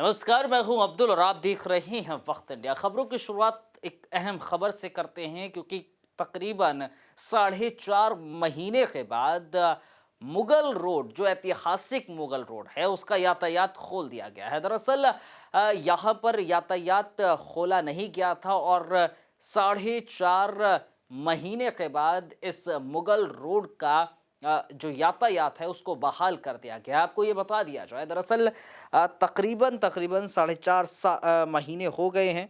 नमस्कार, मैं हूं अब्दुल और आप देख रहे हैं वक्त इंडिया। खबरों की शुरुआत एक अहम खबर से करते हैं क्योंकि तकरीबन 4.5 महीने के बाद मुगल रोड, जो ऐतिहासिक मुगल रोड है, उसका यातायात खोल दिया गया है। दरअसल यहाँ पर यातायात खोला नहीं गया था और 4.5 महीने के बाद इस मुगल रोड का जो यातायात है उसको बहाल कर दिया गया। आपको ये बता दिया जाए, दरअसल तकरीबन तकरीबन 4.5 महीने हो गए हैं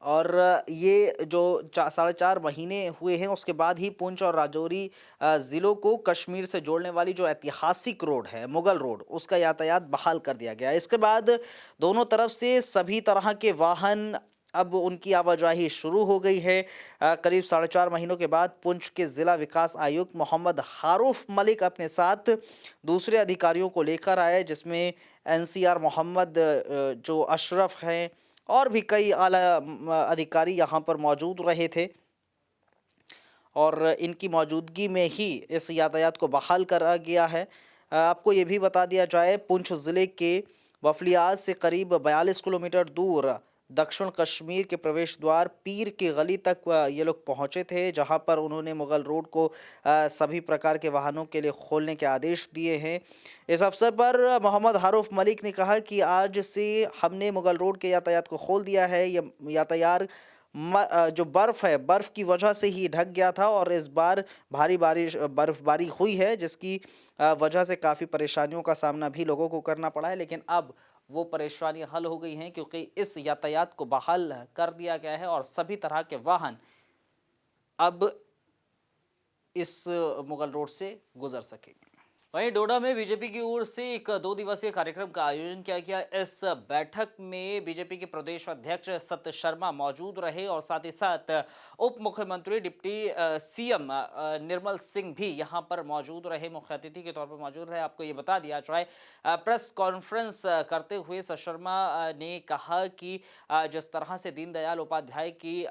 और ये जो 4.5 महीने हुए हैं उसके बाद ही पुंछ और राजौरी ज़िलों को कश्मीर से जोड़ने वाली जो ऐतिहासिक रोड है, मुगल रोड, उसका यातायात बहाल कर दिया गया। इसके बाद दोनों तरफ से सभी तरह के वाहन, अब उनकी आवाजाही शुरू हो गई है। करीब 4.5 महीनों के बाद पुंछ के ज़िला विकास आयुक्त मोहम्मद हारूफ मलिक अपने साथ दूसरे अधिकारियों को लेकर आए, जिसमें एनसीआर मोहम्मद जो अशरफ हैं और भी कई आला अधिकारी यहाँ पर मौजूद रहे थे और इनकी मौजूदगी में ही इस यातायात को बहाल करा गया है। आपको ये भी बता दिया जाए, पुंछ ज़िले के वफलियाज से करीब 42 किलोमीटर दूर दक्षिण कश्मीर के प्रवेश द्वार पीर की गली तक ये लोग पहुँचे थे, जहाँ पर उन्होंने मुगल रोड को सभी प्रकार के वाहनों के लिए खोलने के आदेश दिए हैं। इस अवसर पर मोहम्मद हारूफ मलिक ने कहा कि आज से हमने मुगल रोड के यातायात को खोल दिया है। ये यातायात जो बर्फ़ है, बर्फ़ की वजह से ही ढक गया था और इस बार भारी बर्फ़बारी हुई है, जिसकी वजह से काफ़ी परेशानियों का सामना भी लोगों को करना पड़ा है। लेकिन अब वो परेशानियां हल हो गई हैं क्योंकि इस यातायात को बहाल कर दिया गया है और सभी तरह के वाहन अब इस मुगल रोड से गुजर सकेंगे। वहीं डोडा में बीजेपी की ओर से एक 2 दिवसीय कार्यक्रम का आयोजन किया गया। इस बैठक में बीजेपी के प्रदेश अध्यक्ष सत्य शर्मा मौजूद रहे और साथ ही साथ उप मुख्यमंत्री डिप्टी सीएम निर्मल सिंह भी यहां पर मौजूद रहे, मुख्य अतिथि के तौर पर मौजूद रहे। आपको ये बता दिया जाए, प्रेस कॉन्फ्रेंस करते हुए सत्य शर्मा ने कहा कि जिस तरह से दीनदयाल उपाध्याय की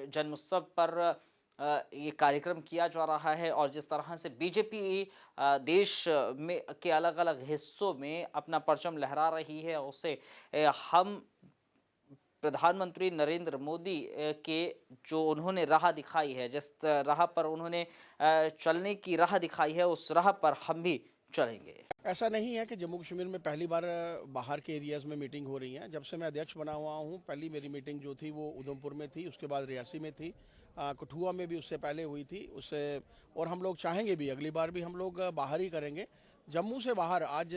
जन्मोत्सव पर ये कार्यक्रम किया जा रहा है और जिस तरह से बीजेपी देश में के अलग अलग हिस्सों में अपना परचम लहरा रही है, उसे हम प्रधानमंत्री नरेंद्र मोदी के जो उन्होंने राह दिखाई है, जिस राह पर उन्होंने चलने की राह दिखाई है, उस राह पर हम भी चलेंगे। ऐसा नहीं है कि जम्मू कश्मीर में पहली बार बाहर के एरियाज़ में मीटिंग हो रही है। जब से मैं अध्यक्ष बना हुआ हूँ, पहली मेरी मीटिंग जो थी वो उधमपुर में थी, उसके बाद रियासी में थी, कठुआ में भी उससे पहले हुई थी। उससे और हम लोग चाहेंगे भी अगली बार भी हम लोग बाहर ही करेंगे। जम्मू से बाहर आज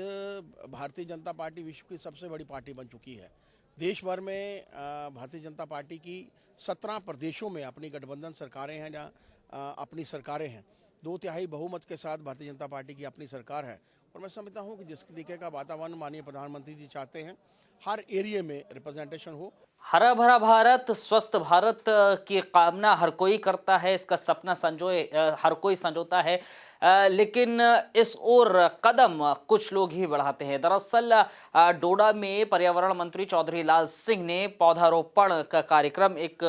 भारतीय जनता पार्टी विश्व की सबसे बड़ी पार्टी बन चुकी है। देश भर में भारतीय जनता पार्टी की 17 प्रदेशों में अपनी गठबंधन सरकारें हैं, जहाँ अपनी सरकारें हैं। 2/3 बहुमत के साथ भारतीय जनता पार्टी की अपनी सरकार है और मैं समझता हूँ कि जिस तरीके का वातावरण माननीय प्रधानमंत्री जी चाहते हैं, हर एरिया में रिप्रेजेंटेशन हो। हरा भरा भारत, स्वस्थ भारत की कामना हर कोई करता है, इसका सपना हर कोई संजोता है, लेकिन इस ओर कदम कुछ लोग ही बढ़ाते हैं। दरअसल डोडा में पर्यावरण मंत्री चौधरी लाल सिंह ने पौधारोपण का कार्यक्रम एक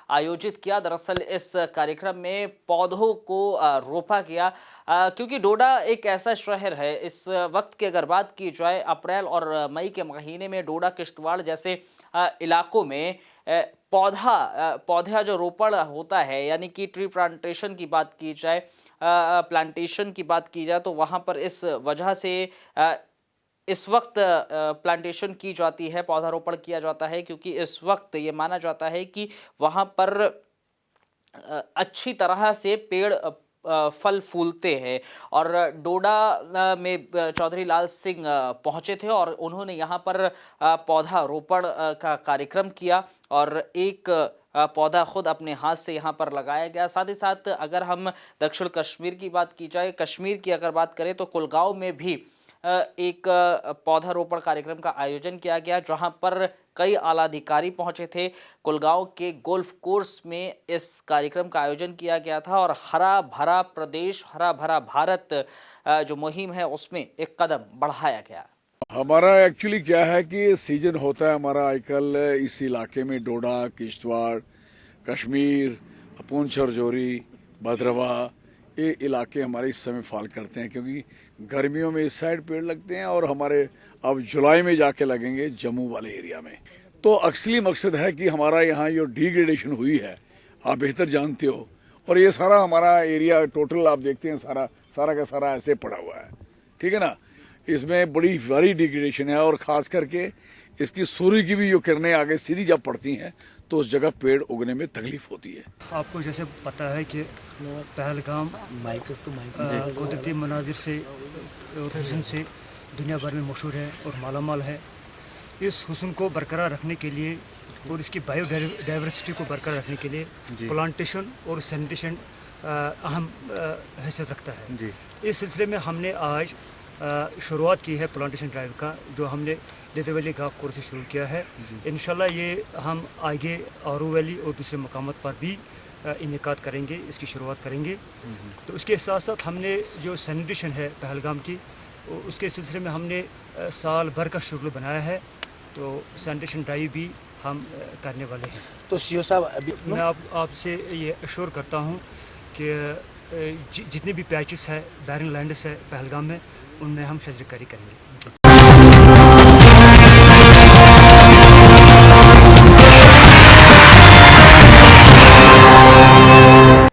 आयोजित किया। दरअसल इस कार्यक्रम में पौधों को रोपा गया, क्योंकि डोडा एक ऐसा शहर है, इस वक्त की अगर बात की जाए, अप्रैल और मई के महीने में डोडा, किश्तवाड़ जैसे इलाकों में पौधा जो रोपण होता है, यानी कि ट्री प्लांटेशन की बात की जाए, प्लांटेशन की बात की जाए, तो वहाँ पर इस वजह से इस वक्त प्लांटेशन की जाती है, पौधारोपण किया जाता है, क्योंकि इस वक्त ये माना जाता है कि वहाँ पर अच्छी तरह से पेड़ फल फूलते हैं। और डोडा में चौधरी लाल सिंह पहुंचे थे और उन्होंने यहां पर पौधा रोपण का कार्यक्रम किया और एक पौधा खुद अपने हाथ से यहां पर लगाया गया। साथ ही साथ अगर हम दक्षिण कश्मीर की बात की जाए, कश्मीर की अगर बात करें, तो कुलगांव में भी एक पौधारोपण कार्यक्रम का आयोजन किया गया, जहां पर कई आला अधिकारी पहुंचे थे। कुलगांव के गोल्फ कोर्स में इस कार्यक्रम का आयोजन किया गया था और हरा भरा प्रदेश, हरा भरा भारत जो मुहिम है, उसमें एक कदम बढ़ाया गया। हमारा एक्चुअली क्या है कि सीजन होता है हमारा आजकल इस इलाके में, डोडा, किश्तवाड़, कश्मीर, पुंछ, राजौरी, भद्रवाह, ये इलाके हमारे इस समय फॉल करते हैं, क्योंकि गर्मियों में इस साइड पेड़ लगते हैं और हमारे अब जुलाई में जाके लगेंगे जम्मू वाले एरिया में। तो असली मकसद है कि हमारा यहाँ जो डिग्रेडेशन हुई है आप बेहतर जानते हो, और ये सारा हमारा एरिया टोटल आप देखते हैं सारा का सारा ऐसे पड़ा हुआ है, ठीक है ना। इसमें बड़ी भारी डिग्रेडेशन है और ख़ास करके इसकी सूर्य की भी जो किरणें आगे सीधी जब पड़ती हैं तो उस जगह पेड़ उगने में तकलीफ होती है। आपको जैसे पता है कि पहलगाम कुदरती मनाजिर से और हुस्न से दुनिया भर में मशहूर है और मालामाल है। इस हुस्न को बरकरार रखने के लिए और इसकी बायोडाइवर्सिटी को बरकरार रखने के लिए प्लांटेशन और सैनिटेशन अहम हैसियत रखता है। इस सिलसिले में हमने आज शुरुआत की है प्लांटेशन ड्राइव का, जो हमने देते वैली गाँव कोर से शुरू किया है। इंशाल्लाह ये हम आगे आरू वैली और दूसरे मकामात पर भी इनेकाद करेंगे, इसकी शुरुआत करेंगे। तो उसके साथ साथ हमने जो सैनिटेशन है पहलगाम की, उसके सिलसिले में हमने साल भर का शेड्यूल बनाया है। तो सैनिटेशन ड्राइव भी हम करने वाले हैं। तो सीओ साहब अभी मैं आपसे ये अश्योर करता हूँ कि जितने भी पैचेस है बैरन लैंड्स है पहलगाम में, उनमें हम शजरकारी करेंगे।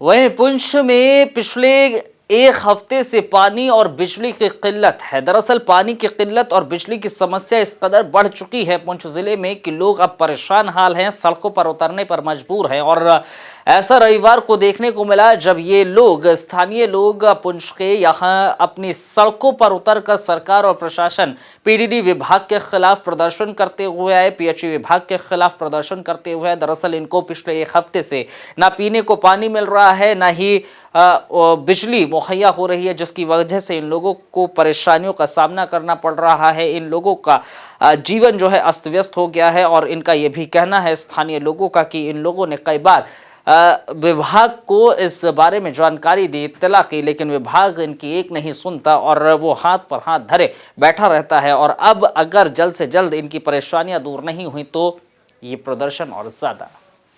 वहीं पुंछ में पिछले एक हफ्ते से पानी और बिजली की किल्लत है। दरअसल पानी की किल्लत और बिजली की समस्या इस कदर बढ़ चुकी है पुंछ जिले में कि लोग अब परेशान हाल हैं, सड़कों पर उतरने पर मजबूर हैं। और ऐसा रविवार को देखने को मिला जब ये लोग, स्थानीय लोग पुंछ के यहाँ अपनी सड़कों पर उतरकर सरकार और प्रशासन, पीडीडी विभाग के खिलाफ प्रदर्शन करते हुए आए, पीएचई विभाग के खिलाफ प्रदर्शन करते हुए। दरअसल इनको पिछले एक हफ्ते से ना पीने को पानी मिल रहा है, ना ही बिजली मुहैया हो रही है, जिसकी वजह से इन लोगों को परेशानियों का सामना करना पड़ रहा है। इन लोगों का जीवन जो है अस्त व्यस्त हो गया है। और इनका ये भी कहना है स्थानीय लोगों का कि इन लोगों ने कई बार विभाग को इस बारे में जानकारी दी, इत्तला की, लेकिन विभाग इनकी एक नहीं सुनता और वो हाथ पर हाथ धरे बैठा रहता है। और अब अगर जल्द से जल्द इनकी परेशानियां दूर नहीं हुई तो ये प्रदर्शन और ज्यादा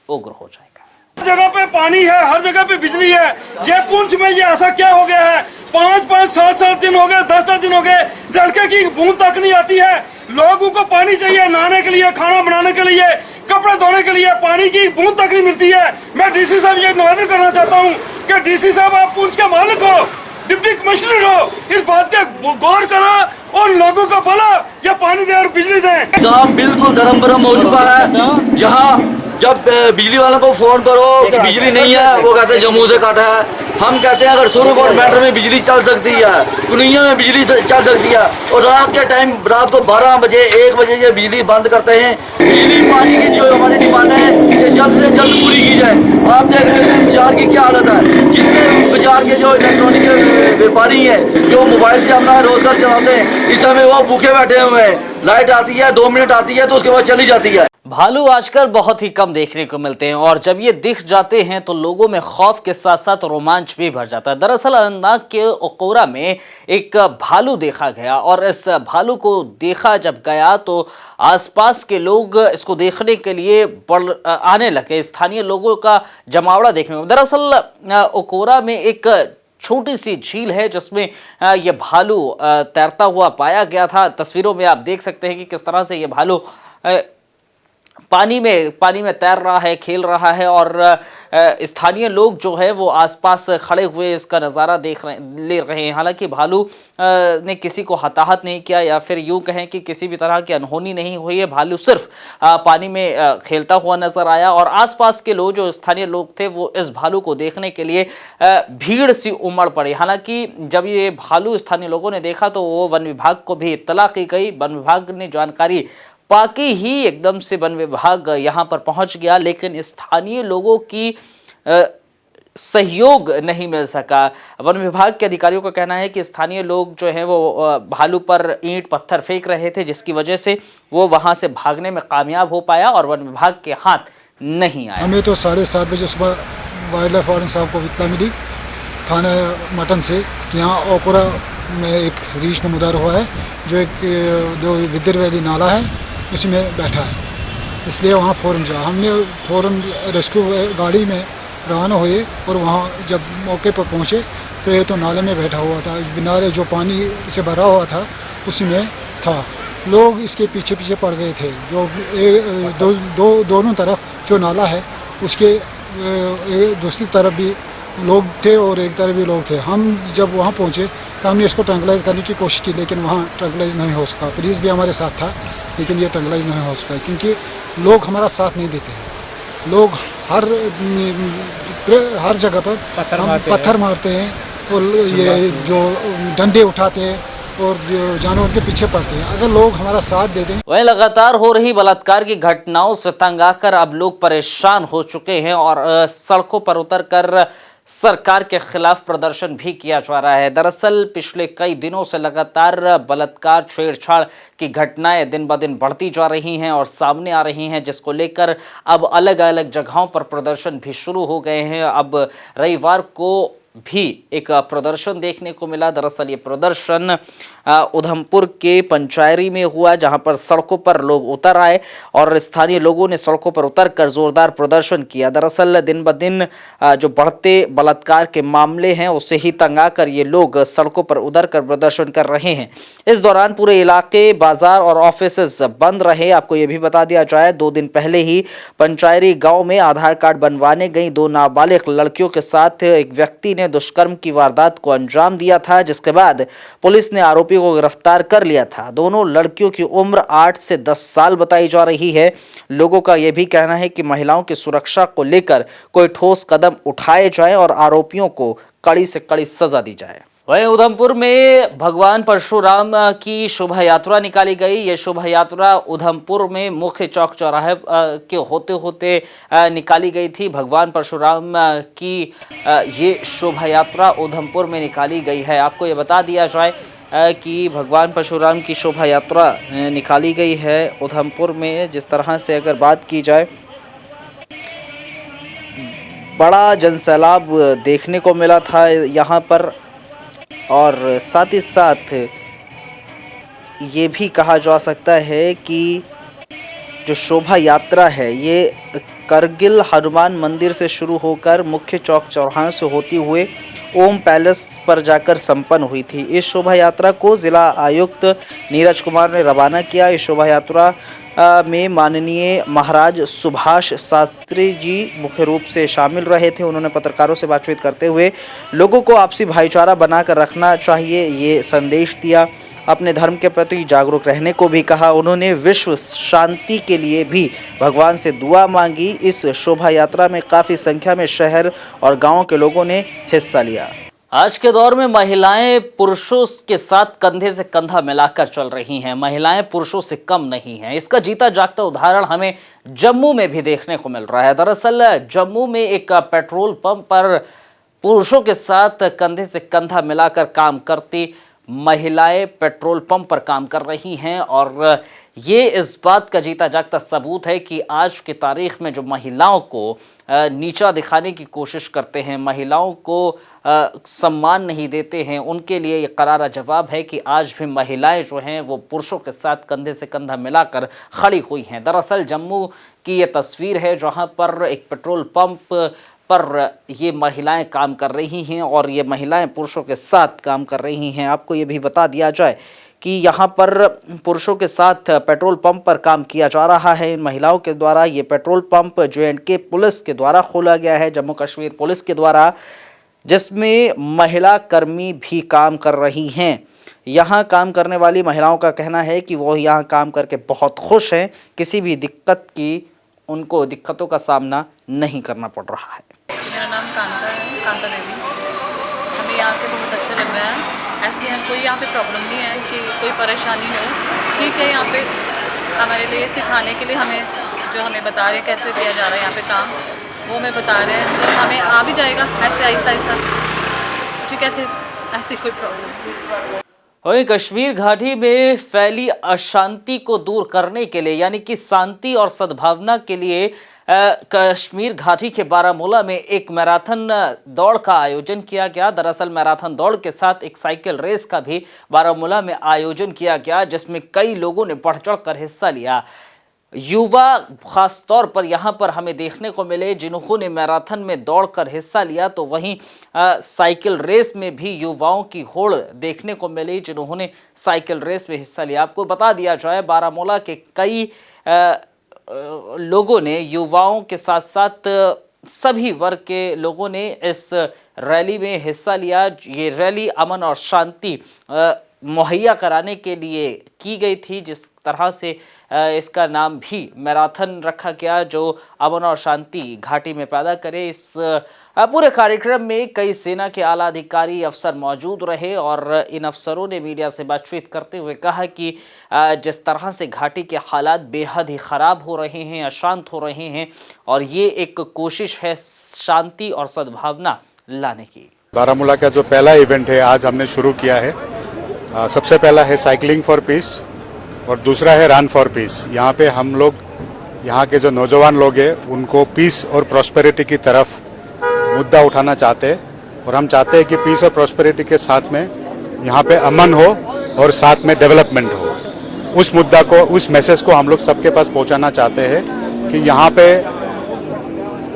उग्र हो जाएगा। हर जगह पे पानी है, हर जगह पे बिजली है। ये पुंछ में ये ऐसा क्या हो गया है? 5-5, 7-7 दिन हो गए, 10-10 दिन हो गए, नलके की बूंद तक नहीं आती है। लोगों को पानी चाहिए नहाने के लिए, खाना बनाने के लिए, कपड़े धोने के लिए, पानी की बूंद तक नहीं मिलती है। मैं डीसी साहब ये निवेदन करना चाहता हूँ कि डीसी साहब आप पुंछ के मालिक हो, डिप्टी कमिश्नर हो, इस बात के गौर करो और लोगों को बोलो ये पानी दे और बिजली दे। साहब बिल्कुल गरम गरम हो चुका है। यहाँ जब बिजली वालों को फोन करो कि बिजली नहीं है, वो कहते हैं जम्मू से काटा है। हम कहते हैं अगर सूरकोट मैटर में बिजली चल सकती है, कुनिया में बिजली चल सकती है, और रात के टाइम रात को 12 बजे 1 बजे ये बिजली बंद करते हैं। बिजली पानी की जो हमारी डिमांड है ये जल्द से जल्द पूरी की जाए। आप देख रहे हैं बाजार की क्या हालत है। जितने बाजार के जो इलेक्ट्रॉनिक व्यापारी हैं जो मोबाइल से अपना रोजगार चलाते हैं, इस समय वो भूखे बैठे हुए हैं। लाइट आती है, 2 मिनट आती है तो उसके बाद चली जाती है। भालू आजकल बहुत ही कम देखने को मिलते हैं और जब ये दिख जाते हैं तो लोगों में खौफ के साथ साथ रोमांच भी भर जाता है। दरअसल अनंतनाग के ओकोरा में एक भालू देखा गया और इस भालू को देखा जब गया तो आसपास के लोग इसको देखने के लिए आने लगे। स्थानीय लोगों का जमावड़ा देखने को। दरअसल ओकोरा में एक छोटी सी झील है जिसमें यह भालू तैरता हुआ पाया गया था। तस्वीरों में आप देख सकते हैं कि किस तरह से यह भालू पानी में तैर रहा है, खेल रहा है और स्थानीय लोग जो है वो आसपास खड़े हुए इसका नज़ारा ले रहे हैं। हालांकि भालू ने किसी को हताहत नहीं किया या फिर यूं कहें कि किसी भी तरह की अनहोनी नहीं हुई है। भालू सिर्फ पानी में खेलता हुआ नजर आया और आसपास के लोग जो स्थानीय लोग थे वो इस भालू को देखने के लिए भीड़ सी उमड़ पड़ी। हालांकि जब ये भालू स्थानीय लोगों ने देखा तो वो वन विभाग को भी इत्तला की गई। वन विभाग ने जानकारी पाके ही एकदम से वन विभाग यहाँ पर पहुँच गया, लेकिन स्थानीय लोगों की सहयोग नहीं मिल सका। वन विभाग के अधिकारियों का कहना है कि स्थानीय लोग जो हैं वो भालू पर ईंट पत्थर फेंक रहे थे, जिसकी वजह से वो वहाँ से भागने में कामयाब हो पाया और वन विभाग के हाथ नहीं आया। हमें तो 7:30 बजे सुबह वाइल्ड लाइफ वार्डन साहब को इत्तला मिली थाना मटन से कि यहाँ ओकोरा में एक रीछ नमूदार हुआ है जो विद्यर वैली नाला है उसी में बैठा है, इसलिए वहाँ फ़ौरन जा। हमने फ़ौरन रेस्क्यू गाड़ी में रवाना हुए और वहाँ जब मौके पर पहुँचे तो ये तो नाले में बैठा हुआ था। नाले जो पानी से भरा हुआ था उसी में था। लोग इसके पीछे पीछे पड़ गए थे। जो दोनों तरफ जो नाला है उसके दूसरी तरफ भी लोग थे और एक तरफ भी लोग थे। हम जब वहाँ पहुँचे तो हमने इसको ट्रैंकुलाइज करने की कोशिश की, लेकिन वहाँ ट्रैंकुलाइज नहीं हो सका। पुलिस भी हमारे साथ था, लेकिन ये ट्रैंकुलाइज नहीं हो सका क्योंकि लोग हमारा साथ नहीं देते हैं। लोग हर जगह पर पत्थर मारते हैं और ये जो डंडे उठाते हैं और जानवर के पीछे पड़ते हैं। अगर लोग हमारा साथ दे दें। वहीं लगातार हो रही बलात्कार की घटनाओं से तंग आकर अब लोग परेशान हो चुके हैं और सड़कों पर उतरकर सरकार के खिलाफ प्रदर्शन भी किया जा रहा है। दरअसल पिछले कई दिनों से लगातार बलात्कार, छेड़छाड़ की घटनाएं दिन ब दिन बढ़ती जा रही हैं और सामने आ रही हैं, जिसको लेकर अब अलग अलग जगहों पर प्रदर्शन भी शुरू हो गए हैं। अब रविवार को भी एक प्रदर्शन देखने को मिला। दरअसल ये प्रदर्शन उधमपुर के पंचायरी में हुआ, जहां पर सड़कों पर लोग उतर आए और स्थानीय लोगों ने सड़कों पर उतरकर जोरदार प्रदर्शन किया। दरअसल दिन ब दिन जो बढ़ते बलात्कार के मामले हैं उससे ही तंग आकर ये लोग सड़कों पर उतरकर प्रदर्शन कर रहे हैं। इस दौरान पूरे इलाके, बाजार और ऑफिसेस बंद रहे। आपको ये भी बता दिया जाए, 2 दिन पहले ही पंचायरी गाँव में आधार कार्ड बनवाने गई 2 नाबालिग लड़कियों के साथ एक व्यक्ति ने दुष्कर्म की वारदात को अंजाम दिया था, जिसके बाद पुलिस ने आरोपी को गिरफ्तार कर लिया था। दोनों लड़कियों की उम्र 8 से 10 साल बताई जा रही है। लोगों का यह भी कहना है कि महिलाओं की सुरक्षा को लेकर कोई ठोस कदम उठाए जाए और आरोपियों को कड़ी से कड़ी सजा दी जाए। वहीं उधमपुर में भगवान परशुराम की शोभा यात्रा निकाली गई। ये शोभा यात्रा उधमपुर में मुख्य चौक चौराहे के होते होते निकाली गई थी। भगवान परशुराम की ये शोभा यात्रा उधमपुर में निकाली गई है। आपको ये बता दिया जाए कि भगवान परशुराम की शोभा यात्रा निकाली गई है उधमपुर में। जिस तरह से अगर बात की जाए, बड़ा जनसैलाब देखने को मिला था यहाँ पर और साथ ही साथ ये भी कहा जा सकता है कि जो शोभा यात्रा है ये करगिल हनुमान मंदिर से शुरू होकर मुख्य चौक चौराहे से होती हुए ओम पैलेस पर जाकर संपन्न हुई थी। इस शोभा यात्रा को जिला आयुक्त नीरज कुमार ने रवाना किया। इस शोभा यात्रा में माननीय महाराज सुभाष शास्त्री जी मुख्य रूप से शामिल रहे थे। उन्होंने पत्रकारों से बातचीत करते हुए लोगों को आपसी भाईचारा बनाकर रखना चाहिए, ये संदेश दिया। अपने धर्म के प्रति जागरूक रहने को भी कहा। उन्होंने विश्व शांति के लिए भी भगवान से दुआ मांगी। इस शोभा यात्रा में काफ़ी संख्या में शहर और गाँव के लोगों ने हिस्सा लिया। आज के दौर में महिलाएं पुरुषों के साथ कंधे से कंधा मिलाकर चल रही हैं। महिलाएं पुरुषों से कम नहीं हैं। इसका जीता जागता उदाहरण हमें जम्मू में भी देखने को मिल रहा है। दरअसल जम्मू में एक पेट्रोल पंप पर पुरुषों के साथ कंधे से कंधा मिलाकर काम करती महिलाएं पेट्रोल पंप पर काम कर रही हैं और ये इस बात का जीता जागता सबूत है कि आज की तारीख में जो महिलाओं को नीचा दिखाने की कोशिश करते हैं, महिलाओं को सम्मान नहीं देते हैं, उनके लिए ये करारा जवाब है कि आज भी महिलाएं जो हैं वो पुरुषों के साथ कंधे से कंधा मिलाकर खड़ी हुई हैं। दरअसल जम्मू की ये तस्वीर है जहां पर एक पेट्रोल पंप पर ये महिलाएं काम कर रही हैं और ये महिलाएं पुरुषों के साथ काम कर रही हैं। आपको ये भी बता दिया जाए कि यहाँ पर पुरुषों के साथ पेट्रोल पंप पर काम किया जा रहा है। इन महिलाओं के द्वारा ये पेट्रोल पंप J&K पुलिस के द्वारा खोला गया है, जम्मू कश्मीर पुलिस के द्वारा, जिसमें महिला कर्मी भी काम कर रही हैं। यहाँ काम करने वाली महिलाओं का कहना है कि वो यहाँ काम करके बहुत खुश हैं, किसी भी दिक्कत की उनको दिक्कतों का सामना नहीं करना पड़ रहा है। मेरा नाम कांता है, कांता देवी। हमें यहाँ के बहुत अच्छा लग रहा है। ऐसी है कोई यहाँ पे प्रॉब्लम नहीं है कि कोई परेशानी हो। ठीक है, यहाँ पे हमारे लिए सिखाने के लिए हमें बता रहे हैं कैसे किया जा रहा है यहाँ पे काम, वो हमें बता रहे हैं, तो हमें आ भी जाएगा ऐसे आहिस्ता आहिस्ता। ठीक है, ऐसी कोई प्रॉब्लम नहीं। वहीं कश्मीर घाटी में फैली अशांति को दूर करने के लिए, यानी कि शांति और सद्भावना के लिए कश्मीर घाटी के बारामूला में एक मैराथन दौड़ का आयोजन किया गया। दरअसल मैराथन दौड़ के साथ एक साइकिल रेस का भी बारामूला में आयोजन किया गया, जिसमें कई लोगों ने बढ़ चढ़ कर हिस्सा लिया। युवा खास तौर पर यहाँ पर हमें देखने को मिले जिन्होंने मैराथन में दौड़कर हिस्सा लिया, तो वहीं साइकिल रेस में भी युवाओं की होड़ देखने को मिली जिन्होंने साइकिल रेस में हिस्सा लिया। आपको बता दिया जाए, बारामूला के कई लोगों ने, युवाओं के साथ साथ सभी वर्ग के लोगों ने इस रैली में हिस्सा लिया। ये रैली अमन और शांति मुहैया कराने के लिए की गई थी, जिस तरह से इसका नाम भी मैराथन रखा गया, जो अमन और शांति घाटी में पैदा करे। इस पूरे कार्यक्रम में कई सेना के आला अधिकारी, अफसर मौजूद रहे और इन अफसरों ने मीडिया से बातचीत करते हुए कहा कि जिस तरह से घाटी के हालात बेहद ही ख़राब हो रहे हैं, अशांत हो रहे हैं, और ये एक कोशिश है शांति और सद्भावना लाने की। बारामूला का जो पहला इवेंट है आज हमने शुरू किया है। सबसे पहला है साइकिलिंग फॉर पीस और दूसरा है रन फॉर पीस। यहाँ पे हम लोग, यहाँ के जो नौजवान लोग हैं, उनको पीस और प्रॉस्पेरिटी की तरफ मुद्दा उठाना चाहते हैं, और हम चाहते हैं कि पीस और प्रॉस्पेरिटी के साथ में यहाँ पे अमन हो और साथ में डेवलपमेंट हो। उस मुद्दा को, उस मैसेज को हम लोग सबके पास पहुँचाना चाहते हैं कि यहाँ पे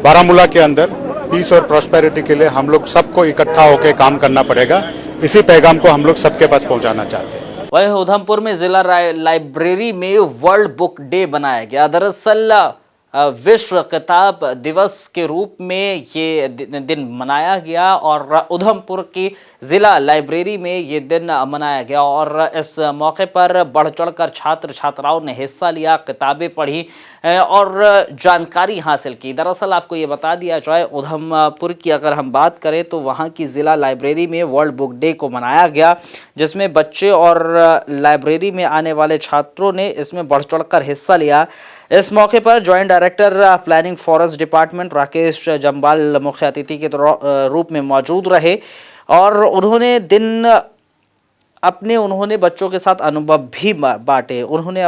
बारामूला के अंदर पीस और प्रॉस्पेरिटी के लिए हम लोग सबको इकट्ठा होकर काम करना पड़ेगा। इसी पैगाम को हम लोग सबके पास पहुंचाना चाहते हैं। वहीं उधमपुर में जिला लाइब्रेरी में वर्ल्ड बुक डे बनाया गया। दरअसल विश्व किताब दिवस के रूप में ये दिन मनाया गया और उधमपुर की ज़िला लाइब्रेरी में ये दिन मनाया गया, और इस मौके पर बढ़ चढ़कर छात्र छात्राओं ने हिस्सा लिया, किताबें पढ़ी और जानकारी हासिल की। दरअसल आपको ये बता दिया जाए, उधमपुर की अगर हम बात करें तो वहाँ की ज़िला लाइब्रेरी में वर्ल्ड बुक डे को मनाया गया, जिसमें बच्चे और लाइब्रेरी में आने वाले छात्रों ने इसमें बढ़ चढ़कर हिस्सा लिया। इस मौके पर joint director planning forest department Rakesh Jamwal मुख्य अतिथि के रूप में मौजूद रहे, और उन्होंने उन्होंने बच्चों के साथ अनुभव भी बांटे। उन्होंने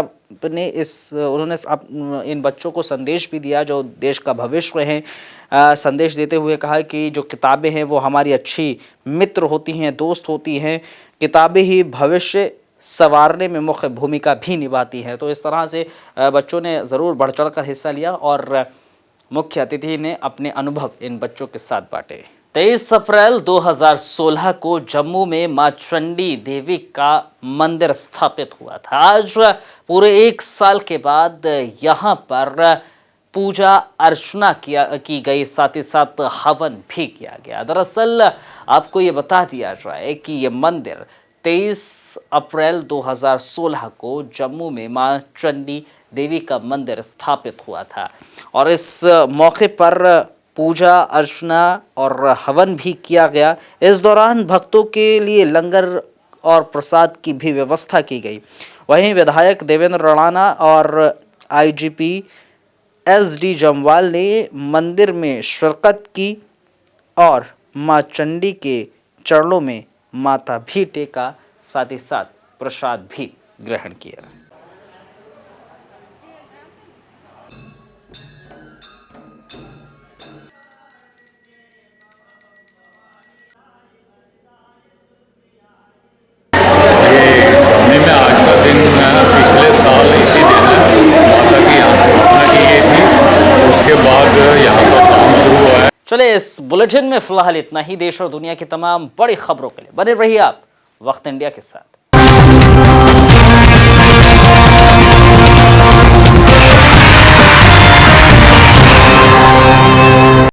इन बच्चों को संदेश भी दिया जो देश का भविष्य हैं। संदेश देते हुए कहा कि जो किताबें हैं वो हमारी अच्छी मित्र होती हैं, दोस्त होती हैं। किताबें ही भविष्य संवारने में मुख्य भूमिका भी निभाती हैं। तो इस तरह से बच्चों ने ज़रूर बढ़ चढ़ कर हिस्सा लिया और मुख्य अतिथि ने अपने अनुभव इन बच्चों के साथ बांटे। 23 अप्रैल 2016 को जम्मू में मां चंडी देवी का मंदिर स्थापित हुआ था। आज पूरे 1 साल के बाद यहाँ पर पूजा अर्चना की गई, साथ ही साथ हवन भी किया गया। दरअसल आपको ये बता दिया जाए कि ये मंदिर 23 अप्रैल 2016 को जम्मू में मां चंडी देवी का मंदिर स्थापित हुआ था, और इस मौके पर पूजा अर्चना और हवन भी किया गया। इस दौरान भक्तों के लिए लंगर और प्रसाद की भी व्यवस्था की गई। वहीं विधायक देवेंद्र राणा और आईजीपी SD जम्वाल ने मंदिर में शिरकत की और मां चंडी के चरणों में माथा भी टेका, साथ ही साथ प्रसाद भी ग्रहण किया। चले इस बुलेटिन में फिलहाल इतना ही। देश और दुनिया की तमाम बड़ी खबरों के लिए बने रहिए आप वक्त इंडिया के साथ।